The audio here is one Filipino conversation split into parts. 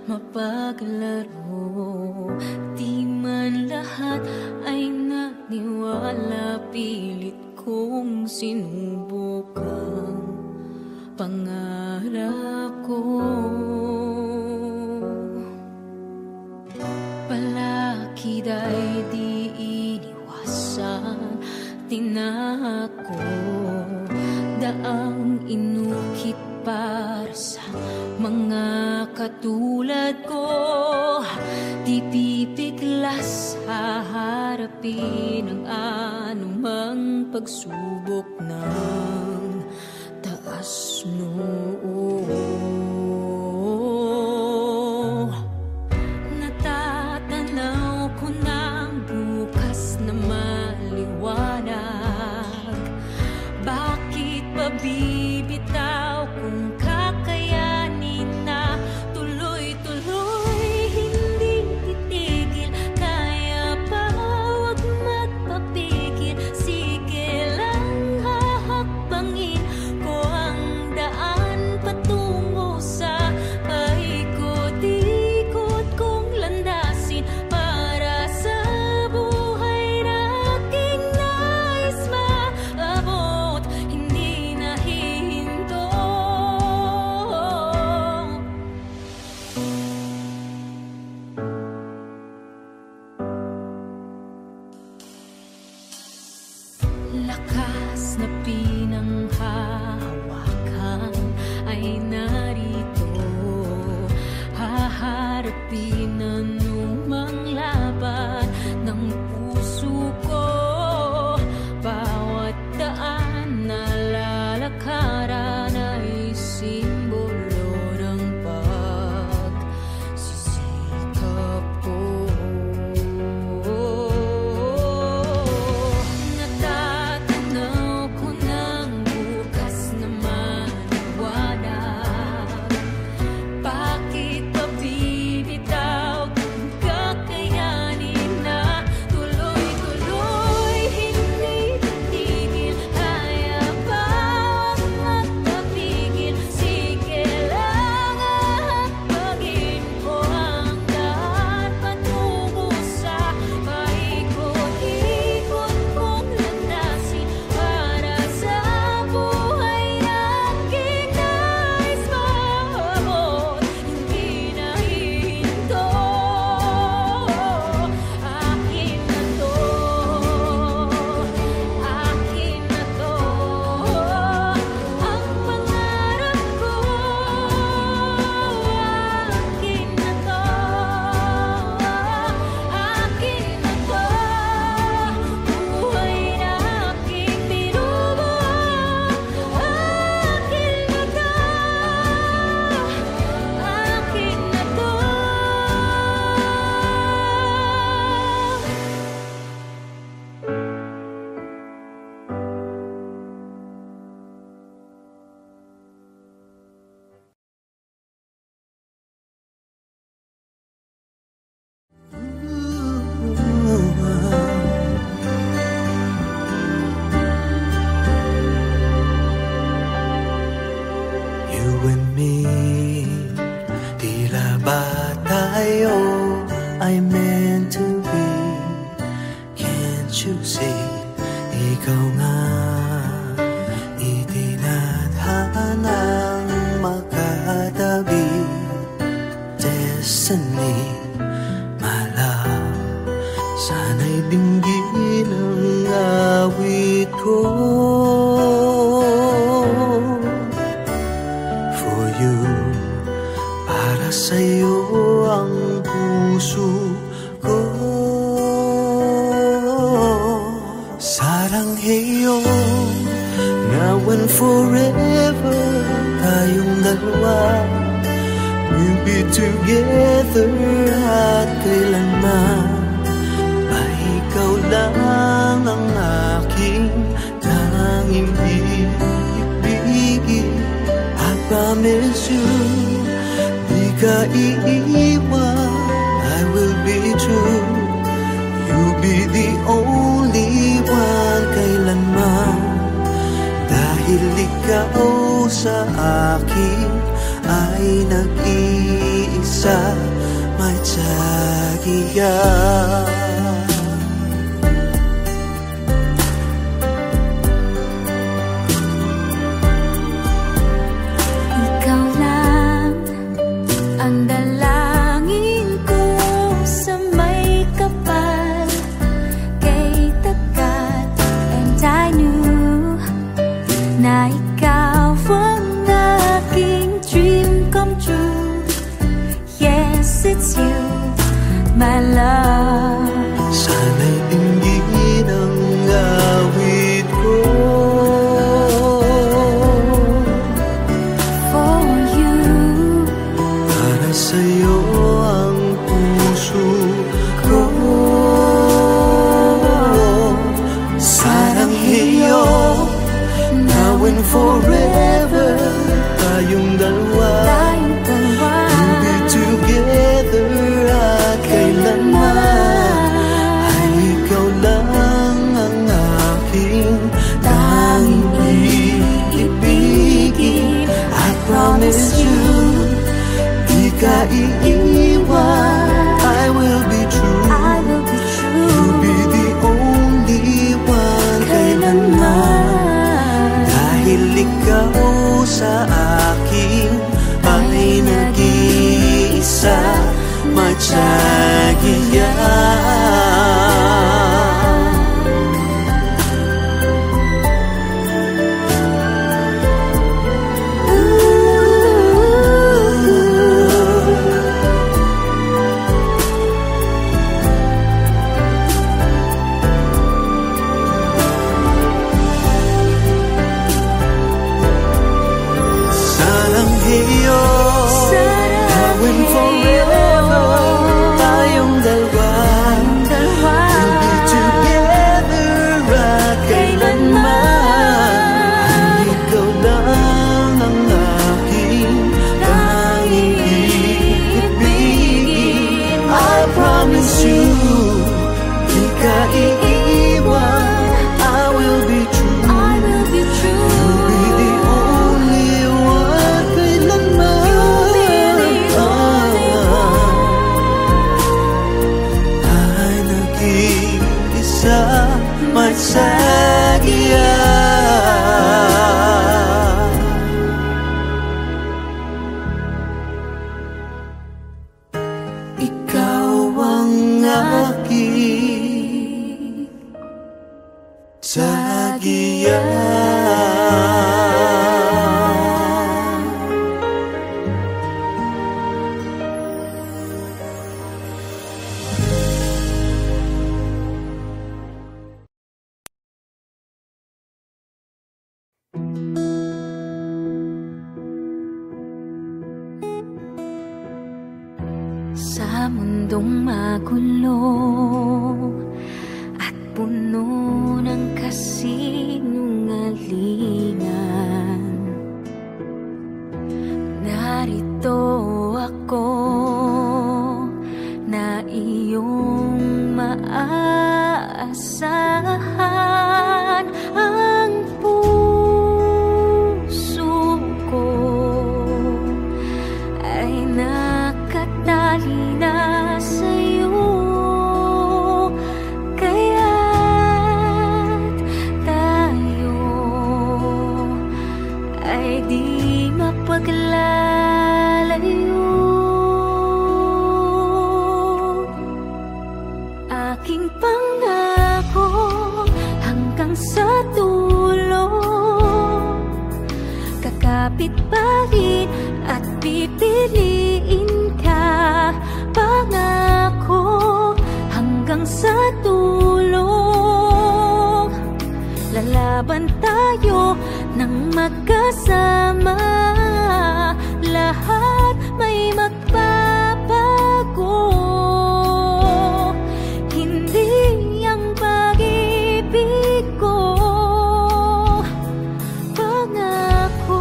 mapaglaro. Di man lahat ay naniwala, pilit kong sinubukan pangarap ko. Palakid ay di iniwasan, tinako, daang inukit para sa mga katulad ko. Di pipiglas haharapin ang anumang pagsubok ng taas noo. Natatanaw ko ng bukas na maliwanag. Bakit pa bibitaw kung kakayanin na tuloy-tuloy? Hindi titigil, kaya pa wag magpapigil. Sige lang, hahakbangin ko ang daan patungo sa paikot-ikot kong landasin para sa buhay na aking nais maabot. Hindi nahihinto. Lakas na pinanghahawakan ay narito, haharapin anumang laban ng puso ko. Bawat daan na lalakaran ay simbolo ng pagsisikap ko. Natatanaw ko ng bukas na maliwanag. Bakit pa bibitaw kung kakayanin na tuloy-tuloy? Hindi titigil, kaya pa wag magpapigil. Sige lang, hahakbangin ko ang daan patungo sa paikot-ikot kong landasin para sa buhay na aking nais maabot. Hindi nahihinto. Akin na to, akin na to, ang pangarap ko. Akin na to, akin na to, buhay na aking binubuo. Akin na to, akin na to. You and me, tila ba tayo ay meant to be? Can't you see? Ikaw nga itinadhanang makatabi. Destiny, my love, sana'y dinggin ang awit ko. For you, para sa'yo ang puso ko. Sarangheyo, now and forever, tayong dalawa. We'll be together at kailanman. Ba ikaw lang ang aking tanging ibigin. I promise you, di ka iiwan. I will be true. You'll be the only one kailanman. Dahil ikaw sa akin ay nag-iisa. sagiya. Ikaw lang ang dalangin ko sa may kapal kay tagat. And I knew na ikaw ang aking dream come true. Yes, it's you, my love. Sana'y dinggin ang awit ko For you, para sa'yo ang puso ko. Sarangheyo, now and forever, tayong dalawa. tayong dalawa. To be together at kailanman ay ikaw lang ang aking tanging iibigin. I promise you, di ka iiwan. I will be true. I will be true. You'll be the only one kailanman. Dahil ikaw sa akin ay nag-iisa, matyagiya. Sarangheyo, now and forever, tayong dalawa. We'll be together at kailanman. Ikaw lang ang aking tanging iibigin. I promise you, di ka iiwan. I will be true. I will be true. You'll be the only one kailanman. You'll be the only one. Ay nag-iisa, matyagiya. Ikaw ang aking sagiya. Sa mundong magulo at puno ng kasinungalingan, narito ako na iyong maaasahan. Ang puso ko ay nakatali na sa'yo, kaya't tayo ay di mapaglalayo. Aking pangako hanggang sa dulo, kakapit pa rin at pipiliin ka. Pangako hanggang sa dulo, lalaban tayo ng magkasama. Lahat may magbabago, hindi ang pag-ibig ko. Pangako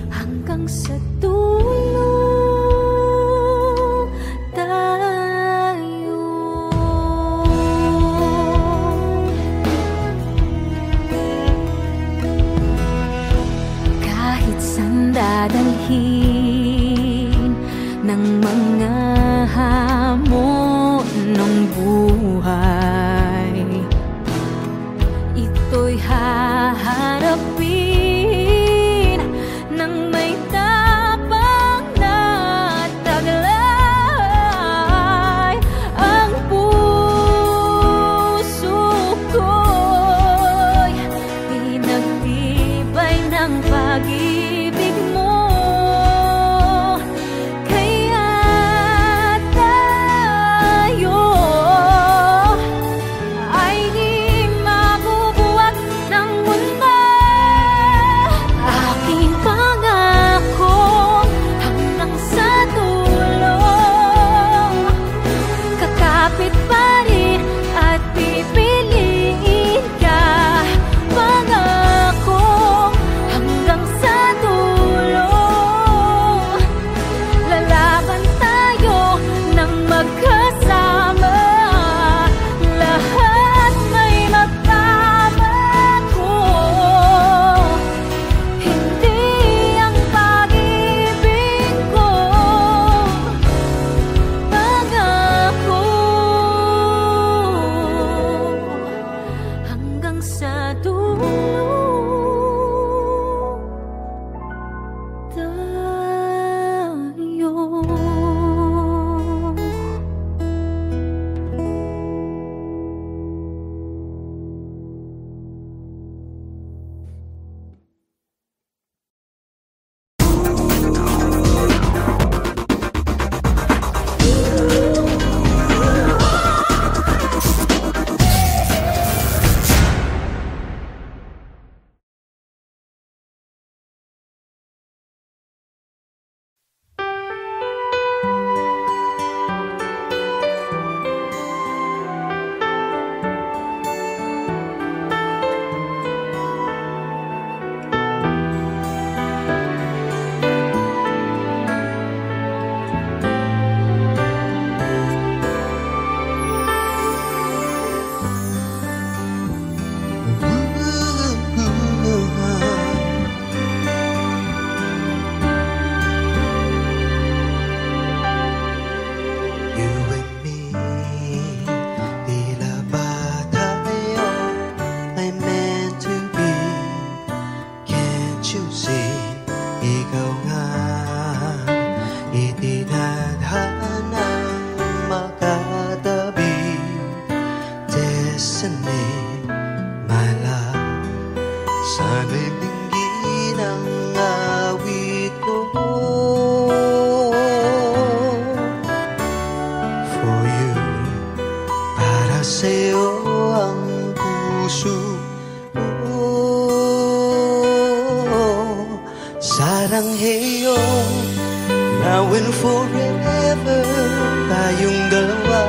hanggang sa dulo tayo. Kahit saan dadalhin mga hamon ng buhay, ito'y haharapin ng may tapang na taglay. Ang puso ko'y pinagtibay ng pag-ibig mo. Saranghayo, now and forever, tayong dalawa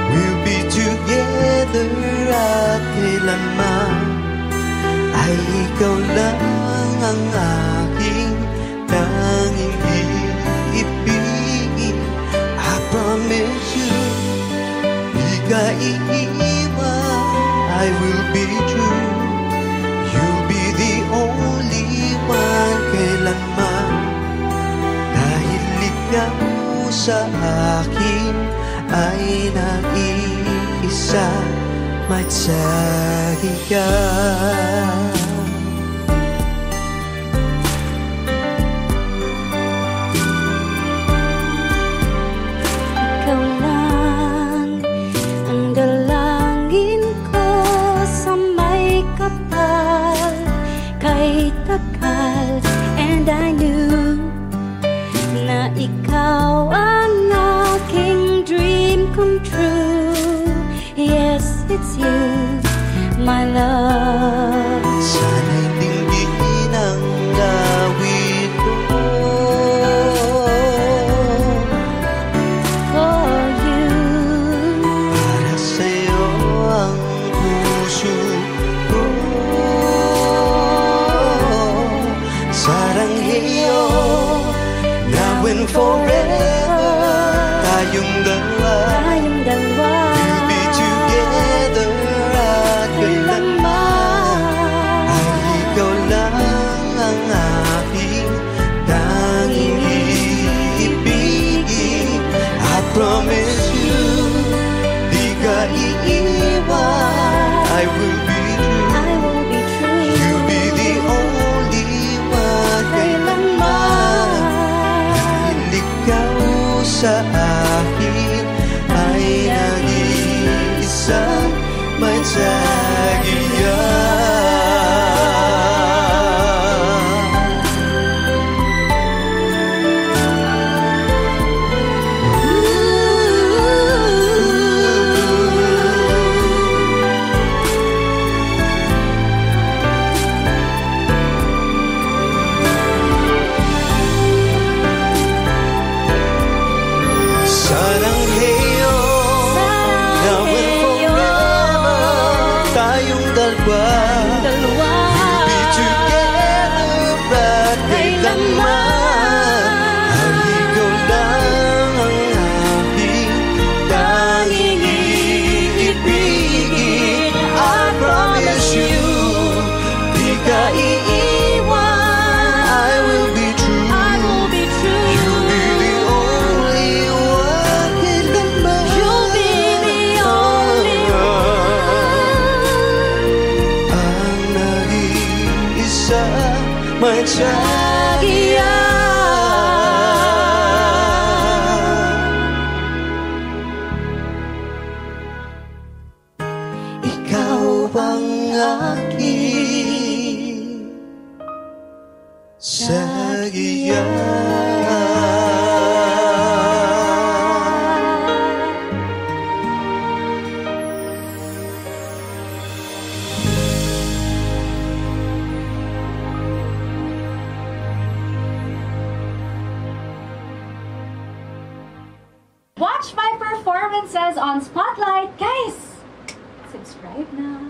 will be together at kailanman ay ikaw lang ang aking tanging ibig. I promise you, di ka iiwan, I will be true. You'll be the only one kailanman, dahil ikaw sa akin ay nag-iisa, magsagi ka. Ikaw lang ang dalangin ko sa may kapal kay takal, and I knew na ikaw ang aking dream come true. Yes, it's you, my love. Sana'y tingin ang gawin ko For you, para sa'yo ang puso ko. Saranghayo, now and forever, tayong dalawa will be together at kailanman ay ikaw lang ang aking tanging ibig. Watch my performances on Spotlight, guys! Subscribe now.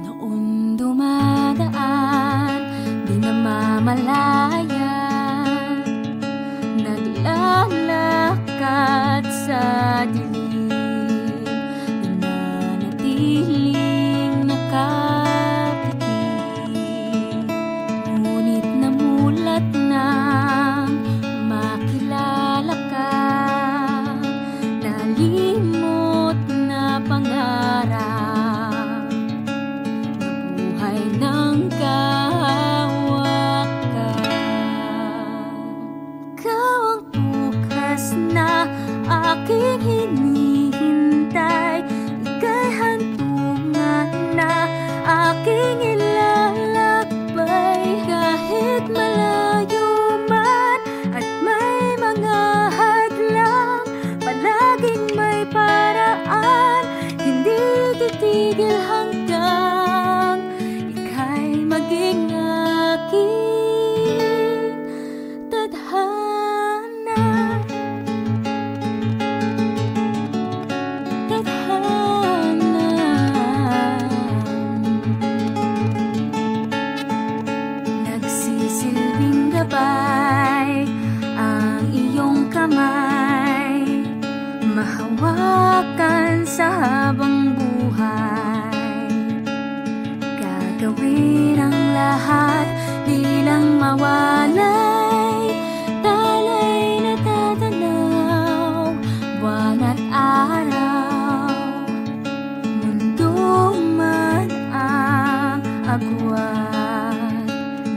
Noon dumadaan, di namamalayan, naglalakad sa dilim, nananatiling nakatikim. Ngunit namulat nang makilala ka, nalimot na pangarap, nabuhay ng kahawakan. Ikaw ang bukas na aking hinihintay, ika'y hantungan na aking ilalakbay. Kahit malayo man at may mga hadlang, palaging may paraan, hindi titigil hanggang ika'y maging aking tadhana. Tadhana. Nagsisilbing gabay ang iyong kamay, mahawakan sa habang buhay. Gagawin ang lahat di lang mawalay, talay na tatanaw, buwan at araw. Mundo man ang agwat,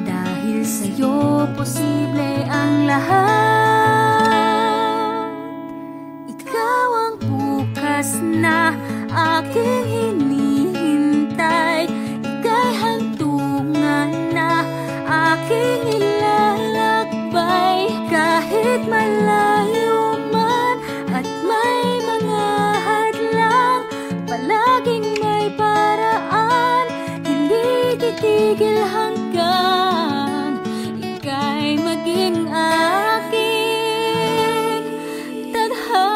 dahil sa'yo posible ang lahat. Ikaw ang bukas na aking hinihintay, ika'y hantungan na aking ilalakbay. Kahit malayo man at may mga hadlang, palaging may paraan, hindi titigil hanggang ika'y maging aking tadhana.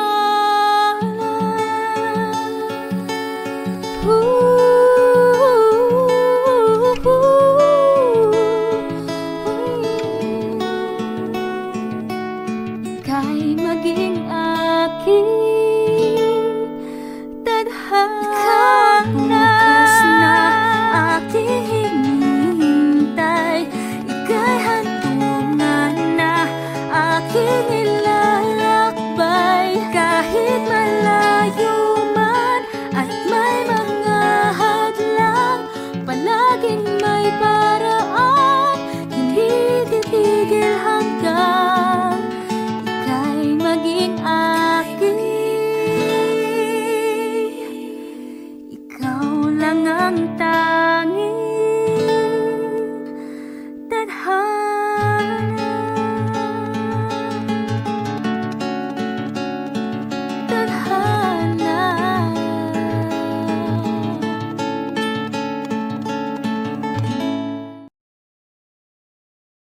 Ika'y maging aking tadhana. Bukas na aking hinihintay, ika'y hantungan na aking ilalakbay. Kahit malayo man at may mga hadlang, palaging may paraan, hindi titigil hanggang ika'y maging aking. Ikaw lang ang tanging tadhana. Tadhana.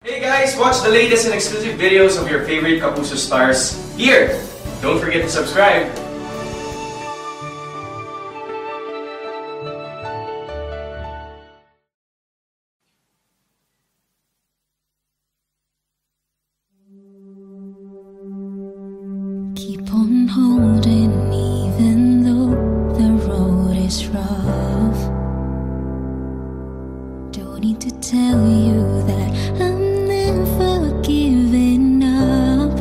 Hey guys, watch the latest and exclusive videos of your favorite Kapuso stars here. Don't forget to subscribe. Keep on holding even though the road is rough. Don't need to tell you that I'm never giving up.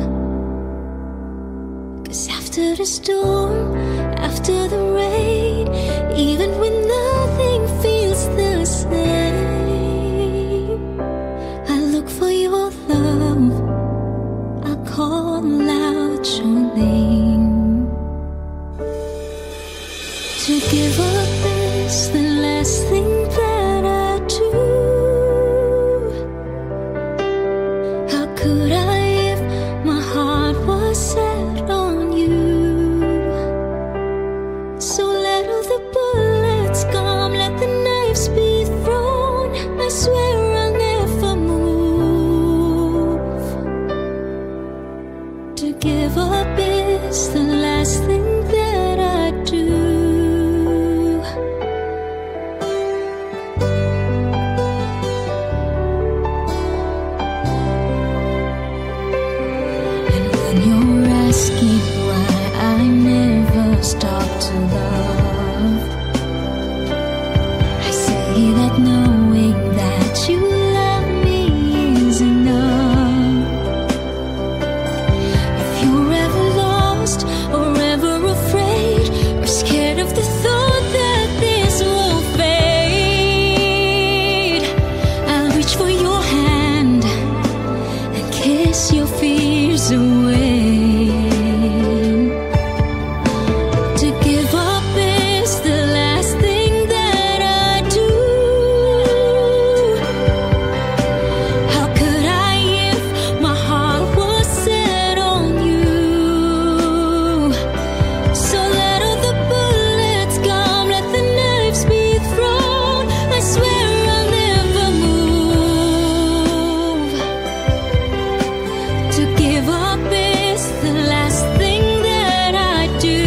'Cause after the storm, after the rain, even when nothing feels the same, I look for you is a win. To give up is the last thing that I do. How could I if my heart was set on you? So let all the bullets come, let the knives be thrown. I swear I'll never move. To give up is the last thing that I do.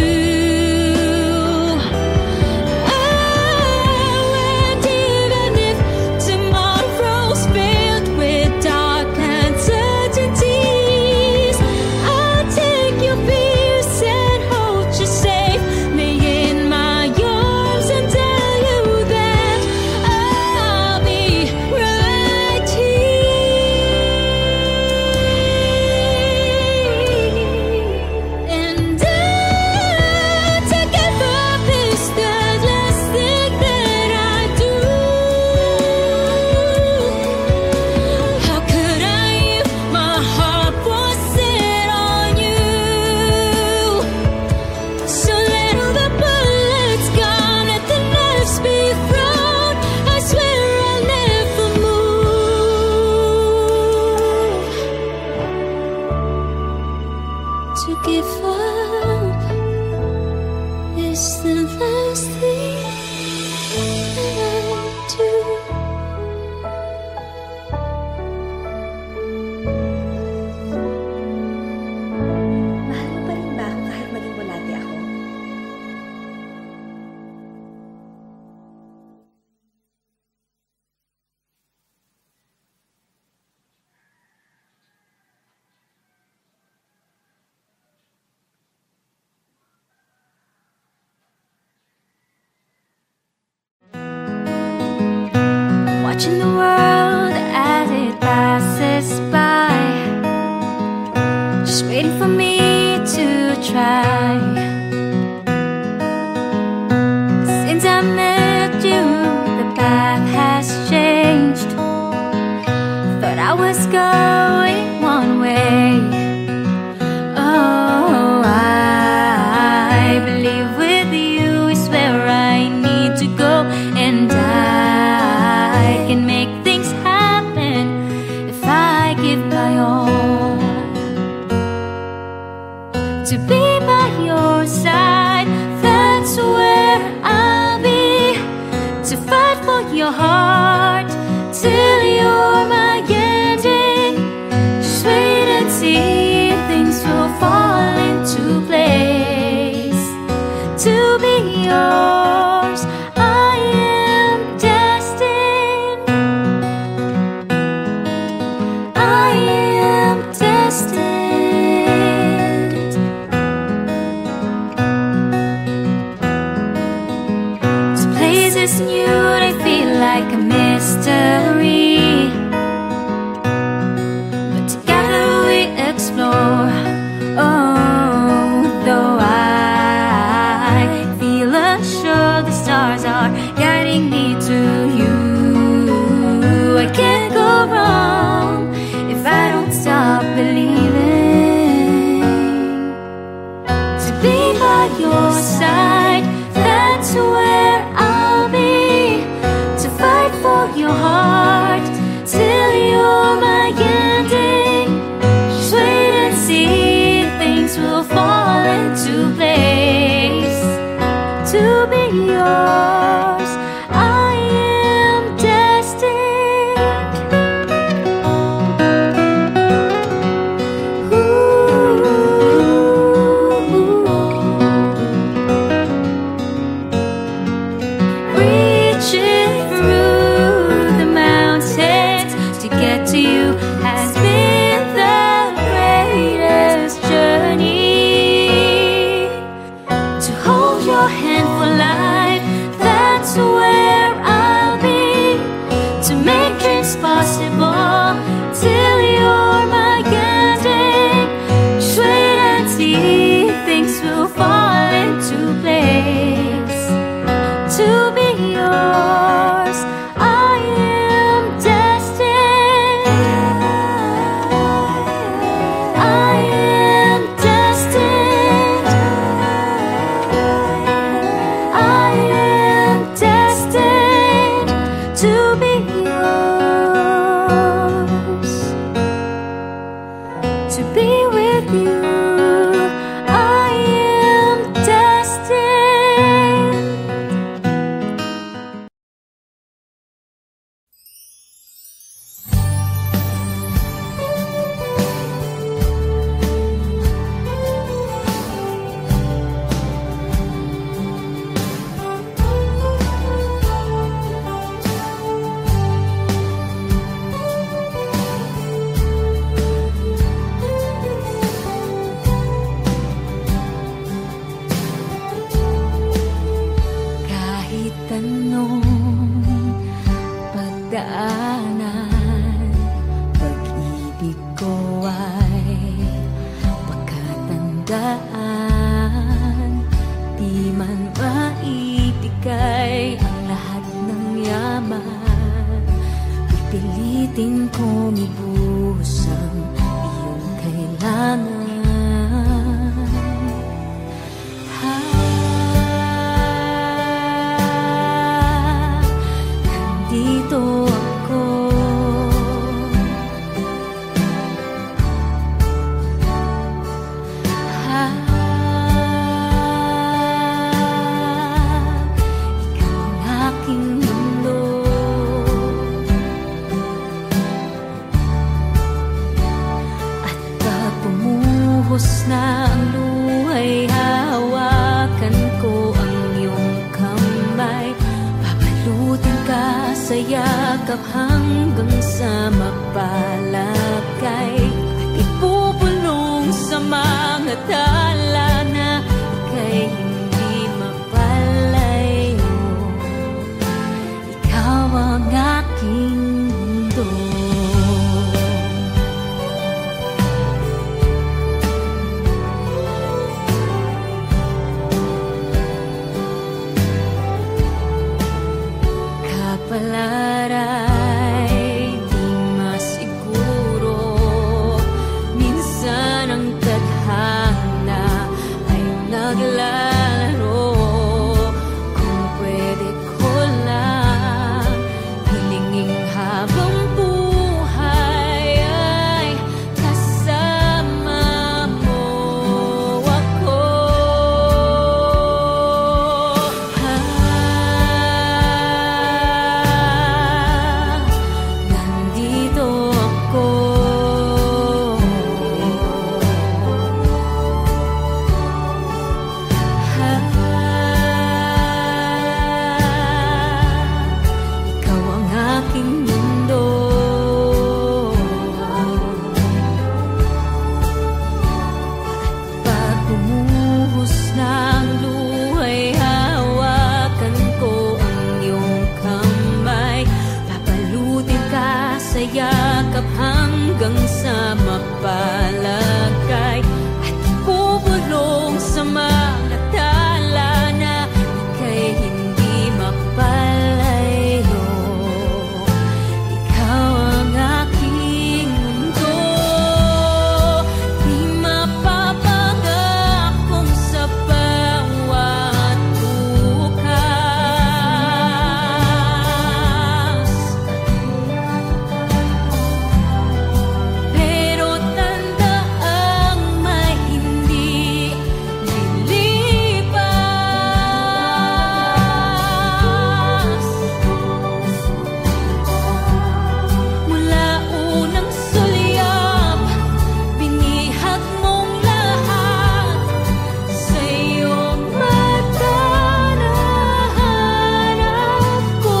Oh, and even if tomorrow's filled with dark uncertainties, I'll take your fears and hold you safely in my arms and tell you that I'll be right here. And to give up is the last thing that I do. How could I if my heart was set on you? So let all the bullets come, let the knives be thrown. I swear I'll never move. To give up is the last thing that I do. Mahal mo pa rin ba ako kahit maging bulati ako? Watching the world as it passes by, just waiting for me to try. Since I met you, the path has changed. Thought I was going one way. Oh, I believe with you is where I need to go, and I can make things happen if I give my all. To be by your side, that's where I'll be. To fight for your heart till you're my ending. Just wait and see, things will fall into place. To be yours, I am destined. I am destined. bumuhos na ang luhay, hahawakan ko ang iyong kamay. Papalutin ka sa yakap hanggang sa mapalagay. At ipupulong sa mga tala na ika'y hindi mapalayo. Ikaw ang aking mundo. Kapalaray, di masiguro. Minsan ang tadhana ay naglalaro. Kung pwede ko lang hilinging habang buhay ay kasama mo ako. Nandito ako. Ikaw ang aking mundo. Pag bumuhos na ang luhay, hawakan ko ang iyong kamay. Papalutin ka sa yakap hanggang sa mapalagay. At ipupulong sa mga tala na ika'y hindi mapalayo. Ikaw ang aking mundo. Di mapapangakong sa bawat bukas. Pero tandaang may hindi lilipas. Mula unang sulyap, binihag mong lahat. Sa iyong mata nahanap ko.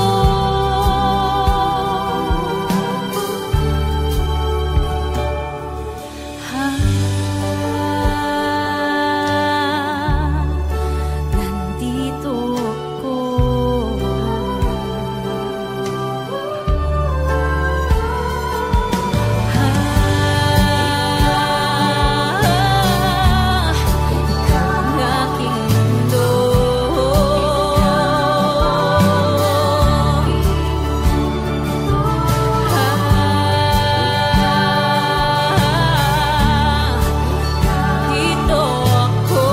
Nandito ako. Ikaw ang aking mundo. Nandito ako.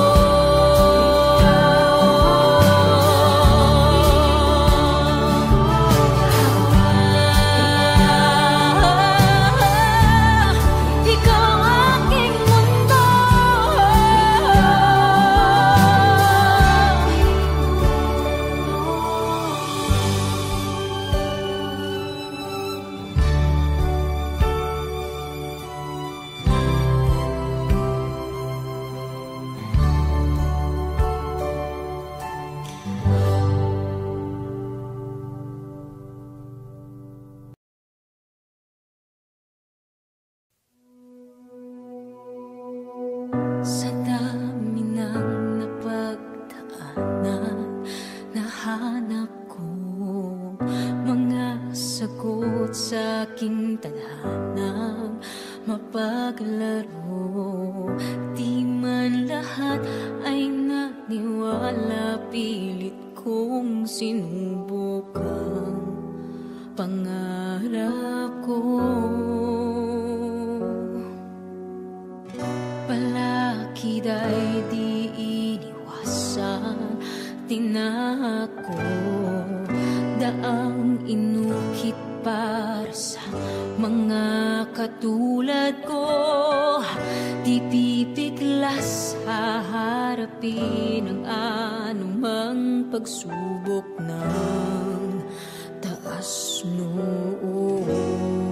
Ikaw ang aking mundo. Sa dami ng napagdaanan, nahanap ko mga sagot sa aking tadhanang mapaglaro. Di man lahat ay naniwala, pilit kong sinubukang pangarap ko. Palakid ay di iniwasan, tinako daang inukit para sa mga katulad ko. Di pipiglas haharapin ang anumang pagsubok ng taas noon.